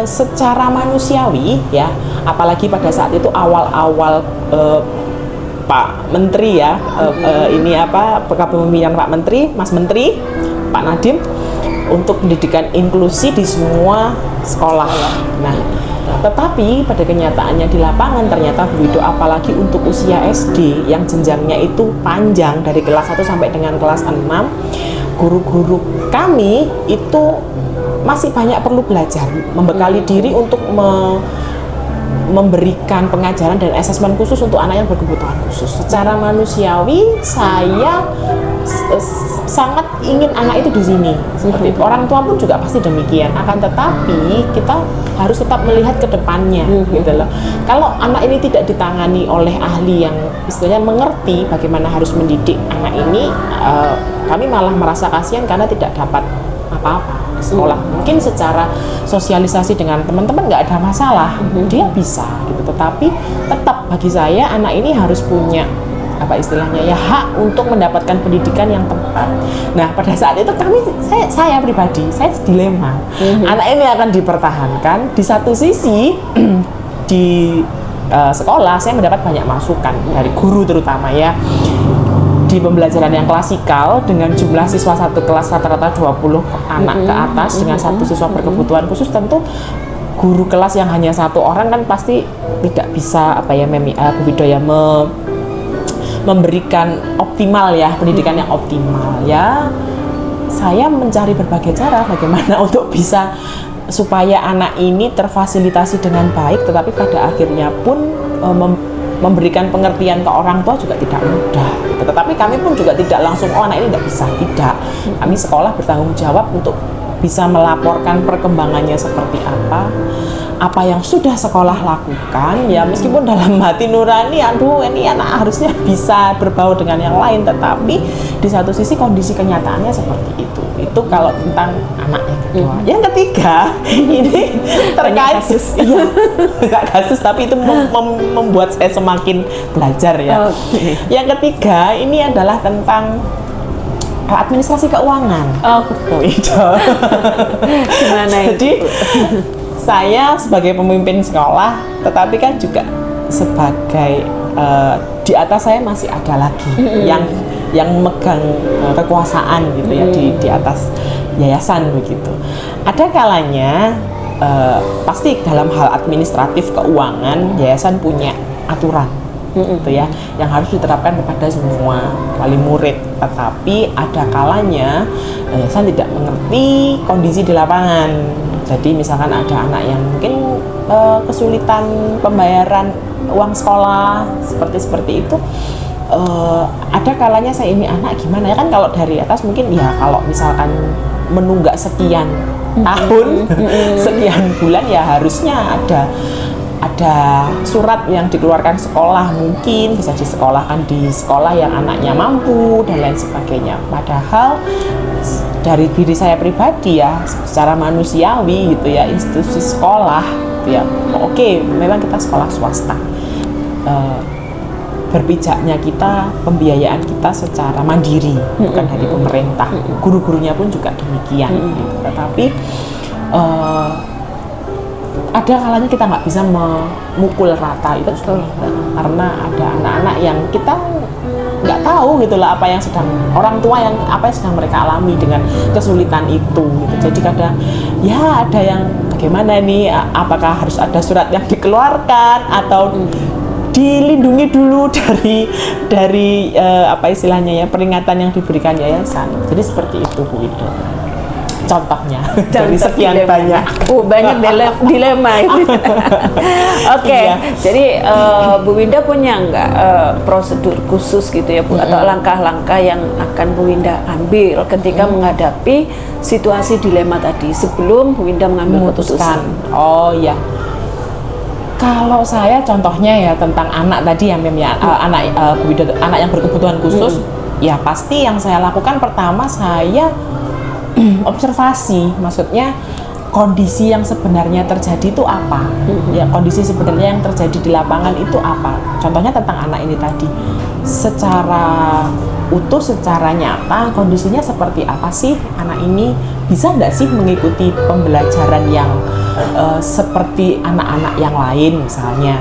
secara manusiawi ya, apalagi pada saat itu awal-awal Pak Menteri ya, ini apa, kepemimpinan Pak Menteri, Mas Menteri, Pak Nadiem, untuk pendidikan inklusi di semua sekolah. Nah, tetapi pada kenyataannya di lapangan ternyata Bu Wido, apalagi untuk usia SD yang jenjangnya itu panjang dari kelas 1 sampai dengan kelas 6, guru-guru kami itu masih banyak perlu belajar, membekali diri untuk memberikan pengajaran dan asesmen khusus untuk anak yang berkebutuhan khusus. Secara manusiawi saya sangat ingin anak itu di sini. Seperti itu. Orang tua pun juga pasti demikian. Akan tetapi kita harus tetap melihat ke depannya, gitu loh. Kalau anak ini tidak ditangani oleh ahli yang istilahnya mengerti bagaimana harus mendidik anak ini, kami malah merasa kasihan karena tidak dapat apa-apa di sekolah. Mungkin secara sosialisasi dengan teman-teman nggak ada masalah, dia bisa gitu. Tetapi tetap bagi saya anak ini harus punya apa istilahnya ya, hak untuk mendapatkan pendidikan yang tepat. Nah, pada saat itu saya pribadi saya dilema. Anak ini akan dipertahankan di satu sisi di sekolah saya mendapat banyak masukan dari guru terutama ya. Di pembelajaran yang klasikal dengan jumlah siswa satu kelas rata-rata 20 anak ke atas dengan satu siswa berkebutuhan khusus, tentu guru kelas yang hanya satu orang kan pasti tidak bisa apa ya Bu Wido ya memberikan optimal ya, pendidikan yang optimal ya. Saya mencari berbagai cara bagaimana untuk bisa supaya anak ini terfasilitasi dengan baik, tetapi pada akhirnya pun memberikan pengertian ke orang tua juga tidak mudah gitu. Tetapi kami pun juga tidak langsung anak ini tidak bisa, tidak. Kami sekolah bertanggung jawab untuk bisa melaporkan perkembangannya seperti apa yang sudah sekolah lakukan ya, meskipun dalam hati nurani aduh ini anak harusnya bisa berbaur dengan yang lain, tetapi di satu sisi kondisi kenyataannya seperti itu kalau tentang anak yang kedua. Yang ketiga ini terkait iya, nggak kasus tapi itu membuat saya semakin belajar ya. Yang ketiga ini adalah tentang administrasi keuangan. Itu Gimana itu? Jadi saya sebagai pemimpin sekolah, tetapi kan juga sebagai di atas saya masih ada lagi yang megang kekuasaan gitu ya di atas yayasan begitu. Ada kalanya pasti dalam hal administratif keuangan yayasan punya aturan gitu ya yang harus diterapkan kepada semua wali murid, tetapi ada kalanya yayasan tidak mengerti kondisi di lapangan. Jadi misalkan ada anak yang mungkin kesulitan pembayaran uang sekolah seperti itu, ada kalanya saya ini anak gimana ya, kan kalau dari atas mungkin ya kalau misalkan menunggak sekian tahun sekian bulan ya harusnya ada surat yang dikeluarkan sekolah, mungkin bisa disekolahkan di sekolah yang anaknya mampu dan lain sebagainya. Padahal dari diri saya pribadi ya, secara manusiawi gitu ya, institusi sekolah gitu ya, oke, memang kita sekolah swasta, berpijaknya kita, pembiayaan kita secara mandiri, bukan dari pemerintah. Guru-gurunya pun juga demikian gitu. Tetapi ada kalanya kita nggak bisa memukul rata itu, karena ada anak-anak yang kita nggak tahu gitulah apa yang sedang orang tua yang sedang mereka alami dengan kesulitan itu gitu. Jadi kadang ya ada yang bagaimana nih, apakah harus ada surat yang dikeluarkan atau dilindungi dulu dari apa istilahnya ya, peringatan yang diberikan yayasan. Jadi seperti itu Bu Wido. Contohnya dari sekian banyak. Banyak dilema itu. Oke, Iya. jadi Bu Winda punya nggak prosedur khusus gitu ya Bu, atau langkah-langkah yang akan Bu Winda ambil ketika menghadapi situasi dilema tadi sebelum Bu Winda mengambil keputusan? Oh ya. Kalau saya contohnya ya tentang anak tadi yang anak Bu Winda, anak yang berkebutuhan khusus, ya pasti yang saya lakukan pertama saya observasi, maksudnya kondisi yang sebenarnya terjadi itu apa? Ya, kondisi sebenarnya yang terjadi di lapangan itu apa? Contohnya tentang anak ini tadi. Secara utuh, secara nyata, kondisinya seperti apa sih anak ini? Bisa nggak sih mengikuti pembelajaran yang seperti anak-anak yang lain misalnya?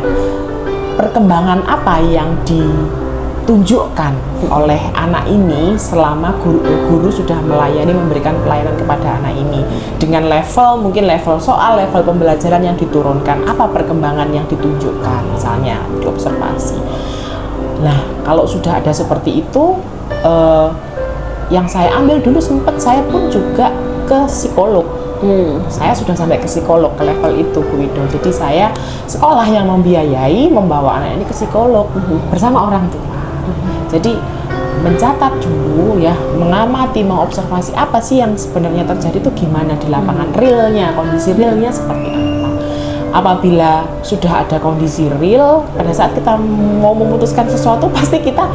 Perkembangan apa yang ditunjukkan oleh anak ini selama guru sudah melayani, memberikan pelayanan kepada anak ini dengan mungkin level soal, level pembelajaran yang diturunkan, apa perkembangan yang ditunjukkan misalnya diobservasi. Nah, kalau sudah ada seperti itu, yang saya ambil dulu saya pun juga ke psikolog. Saya sudah sampai ke psikolog, ke level itu Bu Wido. Jadi saya sekolah yang membiayai, membawa anak ini ke psikolog bersama orang tua. Jadi mencatat dulu ya, mengamati, mengobservasi apa sih yang sebenarnya terjadi itu gimana di lapangan, realnya, kondisi realnya seperti apa. Apabila sudah ada kondisi real, pada saat kita mau memutuskan sesuatu, pasti kita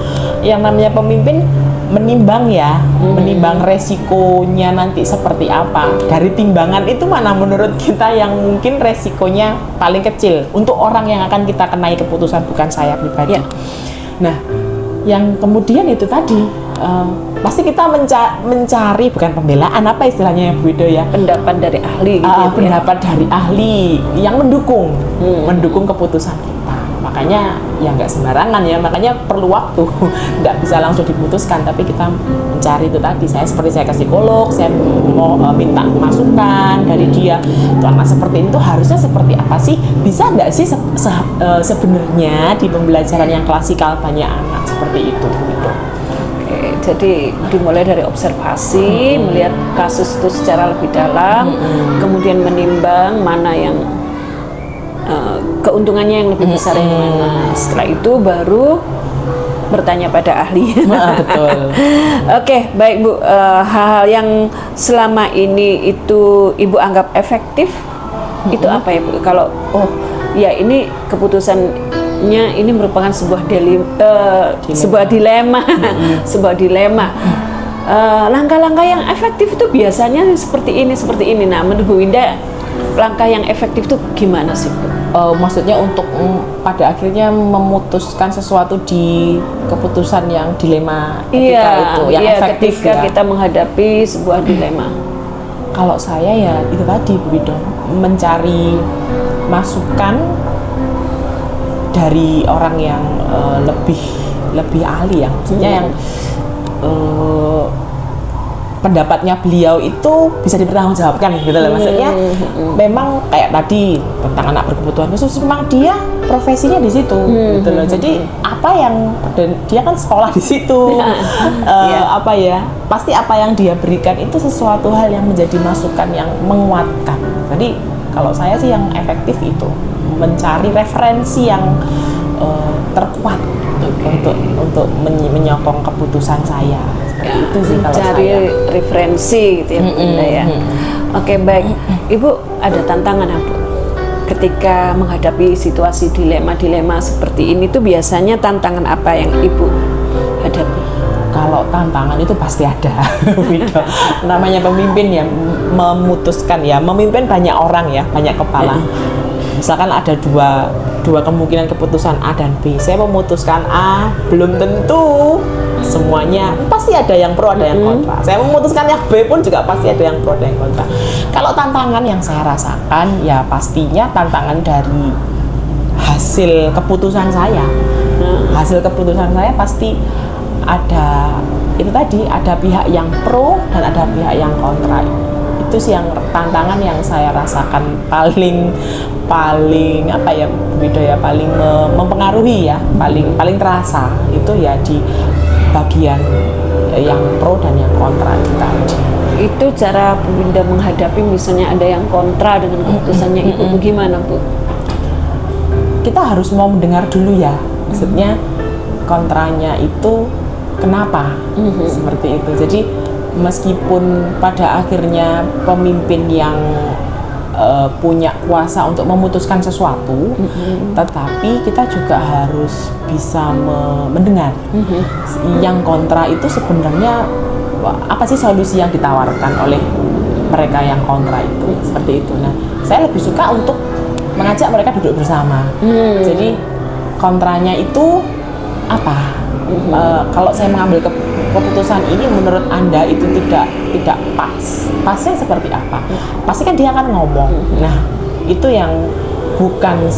yang namanya pemimpin menimbang ya, menimbang resikonya nanti seperti apa. Dari timbangan itu mana menurut kita yang mungkin resikonya paling kecil untuk orang yang akan kita kenai keputusan, bukan saya pribadi. Nah, yang kemudian itu tadi pasti kita mencari bukan pembelaan, apa istilahnya ya Bu Wido ya, pendapat dari ahli gitu pendapat dari ahli yang mendukung keputusan kita. Makanya ya nggak sembarangan ya, makanya perlu waktu, nggak bisa langsung diputuskan, tapi kita mencari itu tadi. Seperti saya ke psikolog, saya mau minta masukan dari dia, tuh anak seperti itu harusnya seperti apa sih, bisa nggak sih sebenarnya di pembelajaran yang klasikal banyak anak seperti itu gitu. Jadi dimulai dari observasi, melihat kasus itu secara lebih dalam, kemudian menimbang mana yang keuntungannya yang lebih besar yang mana. Setelah itu baru bertanya pada ahli. Betul. Oke, baik Bu. Hal-hal yang selama ini itu Ibu anggap efektif, itu apa ya Bu? Kalau ya ini keputusannya ini merupakan sebuah dilema. Sebuah dilema. Langkah-langkah yang efektif itu biasanya seperti ini. Nah, menurut Bu Winda, langkah yang efektif itu gimana sih Bu? Maksudnya untuk pada akhirnya memutuskan sesuatu di keputusan yang dilema etika itu, yang efektif ketika ya. Kita menghadapi sebuah dilema. Kalau saya ya itu tadi Bu Wido, mencari masukan dari orang yang lebih ahli ya, maksudnya yang pendapatnya beliau itu bisa dipertanggungjawabkan gitu loh. Maksudnya memang kayak tadi tentang anak berkebutuhan khusus, memang dia profesinya di situ gitu loh. Jadi apa yang, dan dia kan sekolah di situ, apa ya, pasti apa yang dia berikan itu sesuatu hal yang menjadi masukan yang menguatkan. Jadi kalau saya sih yang efektif itu mencari referensi yang terkuat untuk menyokong keputusan saya. Seperti itu sih kalau cari saya. referensi gitu ya Bu Winda ya. Oke, baik. Ibu ada tantangan apa ketika menghadapi situasi dilema seperti ini tuh, biasanya tantangan apa yang Ibu hadapi? Kalau tantangan itu pasti ada. Namanya pemimpin ya, memutuskan ya, memimpin banyak orang ya, banyak kepala. Misalkan ada dua kemungkinan keputusan A dan B. Saya memutuskan A, belum tentu semuanya, pasti ada yang pro, ada yang kontra. Saya memutuskan yang B pun juga pasti ada yang pro, ada yang kontra. Kalau tantangan yang saya rasakan ya pastinya tantangan dari hasil keputusan saya. Hasil keputusan saya pasti ada, itu tadi, ada pihak yang pro dan ada pihak yang kontra. Itu sih yang tantangan yang saya rasakan paling apa ya Wido ya, paling mempengaruhi ya, paling terasa itu ya di bagian yang pro dan yang kontra itu tadi. Itu cara Bu Winda menghadapi misalnya ada yang kontra dengan keputusannya Ibu, gimana Bu? Kita harus mau mendengar dulu ya, maksudnya kontranya itu kenapa, seperti itu. Jadi meskipun pada akhirnya pemimpin yang punya kuasa untuk memutuskan sesuatu, tetapi kita juga harus bisa mendengar. Yang kontra itu sebenarnya apa sih solusi yang ditawarkan oleh mereka yang kontra itu seperti itu. Nah, saya lebih suka untuk mengajak mereka duduk bersama. Jadi kontranya itu apa? Kalau saya mengambil keputusan ini menurut Anda itu tidak pas. Pasnya seperti apa? Pasti kan dia akan ngomong. Nah, itu yang bukan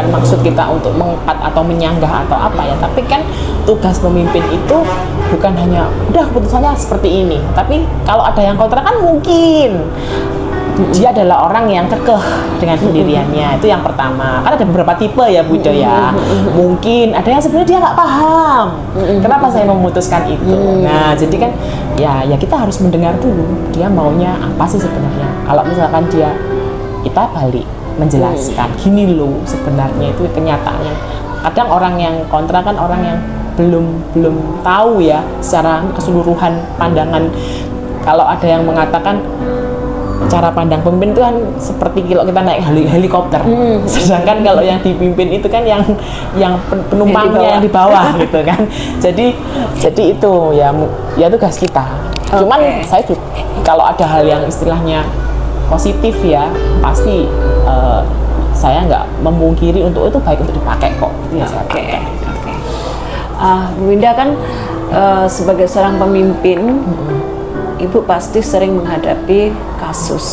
maksud kita untuk mengumpat atau menyanggah atau apa ya, tapi kan tugas pemimpin itu bukan hanya udah keputusannya seperti ini, tapi kalau ada yang kontra kan mungkin dia adalah orang yang kekeh dengan pendiriannya. Itu yang pertama. Kan ada beberapa tipe ya Bu Ida ya. Mungkin ada yang sebenarnya dia nggak paham kenapa saya memutuskan itu. Nah, jadi kan ya kita harus mendengar dulu dia maunya apa sih sebenarnya. Kalau misalkan kita balik menjelaskan gini loh sebenarnya itu kenyataannya. Kadang orang yang kontra kan orang yang belum tahu ya secara keseluruhan pandangan. Kalau ada yang mengatakan cara pandang pemimpin itu kan seperti kalau kita naik helikopter. Sedangkan kalau yang dipimpin itu kan yang penumpangnya yang di bawah gitu kan. Jadi itu ya tugas kita. Cuman saya juga, kalau ada hal yang istilahnya positif ya pasti saya nggak memungkiri untuk itu baik untuk dipakai kok. Oke. Bu Winda kan sebagai seorang pemimpin, Ibu pasti sering menghadapi kasus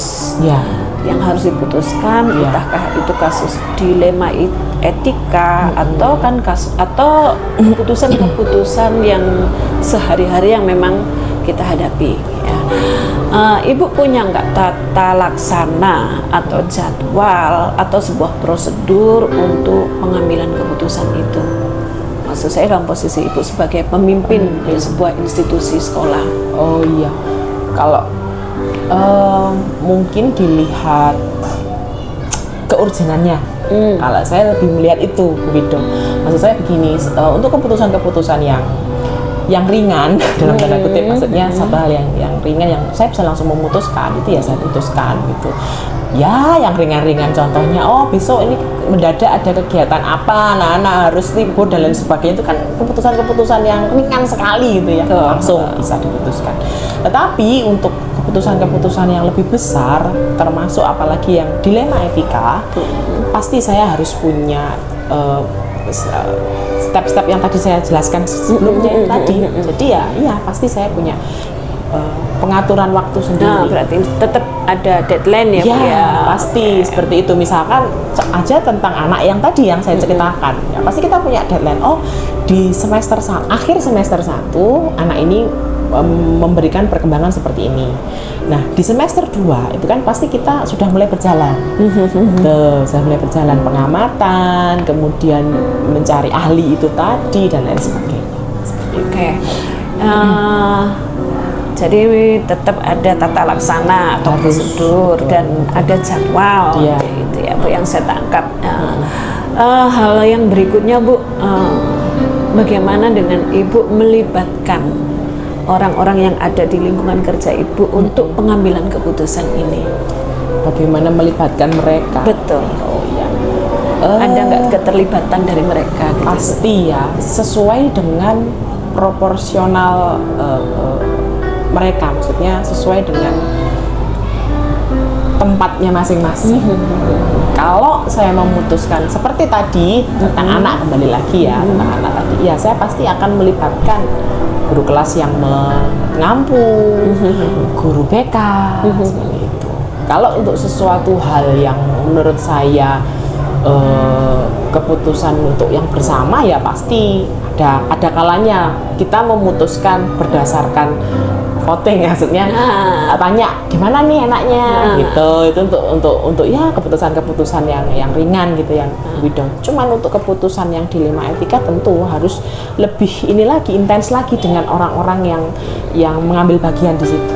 yang harus diputuskan, entahkah itu kasus dilema etika atau kan atau keputusan-keputusan yang sehari-hari yang memang kita hadapi. Ya. Ibu punya nggak tata laksana atau jadwal atau sebuah prosedur untuk pengambilan keputusan itu? Maksud saya dalam posisi Ibu sebagai pemimpin di sebuah institusi sekolah. Oh iya, kalau mungkin dilihat keurgenannya. Kalau saya lebih melihat itu, begitu. Maksud saya begini, untuk keputusan-keputusan yang ringan dalam tanda kutip, maksudnya satu hal yang ringan yang saya bisa langsung memutuskan itu ya saya putuskan gitu. Ya, yang ringan-ringan contohnya, besok ini mendadak ada kegiatan apa, anak-anak harus libur dan lain sebagainya, itu kan keputusan-keputusan yang ringan sekali gitu ya, langsung bisa diputuskan. Tetapi untuk keputusan-keputusan yang lebih besar, termasuk apalagi yang dilema etika, pasti saya harus punya step-step yang tadi saya jelaskan sebelumnya tadi. Jadi ya pasti saya punya pengaturan waktu sendiri. Berarti tetap ada deadline ya, ya pasti seperti itu. Misalkan aja tentang anak yang tadi yang saya ceritakan, ya pasti kita punya deadline. Di akhir semester 1 anak ini memberikan perkembangan seperti ini. Nah, di semester 2 itu kan pasti kita sudah mulai berjalan. Sudah mulai berjalan pengamatan, kemudian mencari ahli itu tadi dan lain sebagainya. Oke. Jadi tetap ada tata laksana atau prosedur dan ada jadwal gitu ya Bu yang saya tangkap. Hal yang berikutnya Bu, bagaimana dengan Ibu melibatkan orang-orang yang ada di lingkungan kerja Ibu untuk pengambilan keputusan ini? Bagaimana melibatkan mereka? Betul. Oh ya. Ada nggak keterlibatan dari mereka? Gitu? Pasti ya, sesuai dengan proporsional mereka, maksudnya sesuai dengan tempatnya masing-masing. Kalau saya memutuskan seperti tadi tentang anak, kembali lagi ya tentang anak tadi, ya saya pasti akan melibatkan guru kelas yang mengampu, guru BK, seperti itu. Kalau untuk sesuatu hal yang menurut saya keputusan untuk yang bersama, ya pasti ada kalanya kita memutuskan berdasarkan voting, maksudnya tanya gimana nih enaknya gitu. Itu untuk ya keputusan-keputusan yang ringan gitu, yang bidang. Cuman untuk keputusan yang dilema etika tentu harus lebih intens lagi dengan orang-orang yang mengambil bagian di situ.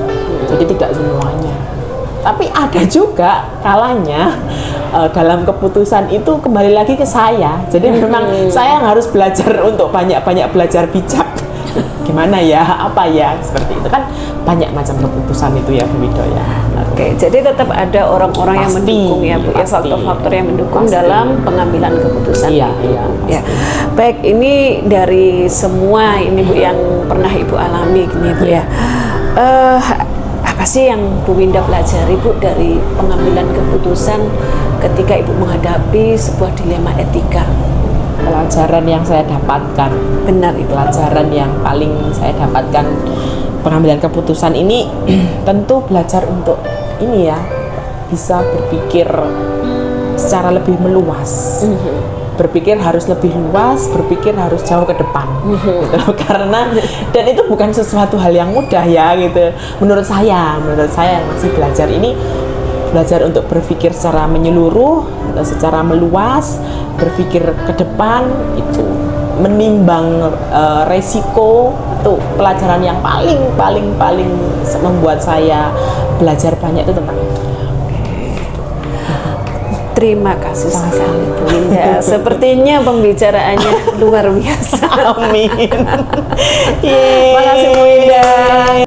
Jadi tidak semuanya. Tapi ada juga kalanya dalam keputusan itu kembali lagi ke saya. Jadi memang saya harus belajar untuk banyak-banyak belajar bijak. Gimana ya, apa ya, seperti itu kan banyak macam keputusan itu ya Bu Wido ya. Oke, jadi tetap ada orang-orang yang mendukung ya Bu, ya faktor-faktor yang mendukung dalam pengambilan keputusan. Iya. Ya. Baik, ini dari semua ini Bu yang pernah Ibu alami gini Bu ya. apa sih yang Bu Winda pelajari Bu dari pengambilan keputusan ketika Ibu menghadapi sebuah dilema etika? Pelajaran yang saya dapatkan, Benar Ibu. pelajaran yang paling saya dapatkan pengambilan keputusan ini tentu belajar untuk ini ya, bisa berpikir secara lebih meluas. Berpikir harus lebih luas, berpikir harus jauh ke depan, gitu loh. Karena dan itu bukan sesuatu hal yang mudah ya, gitu. Menurut saya yang masih belajar ini, belajar untuk berpikir secara menyeluruh, atau secara meluas, berpikir ke depan itu, menimbang resiko, itu pelajaran yang paling membuat saya belajar banyak itu tentang itu. Terima kasih sekali Bu Winda. Sepertinya pembicaraannya luar biasa. Amin. Makasih Bu Winda.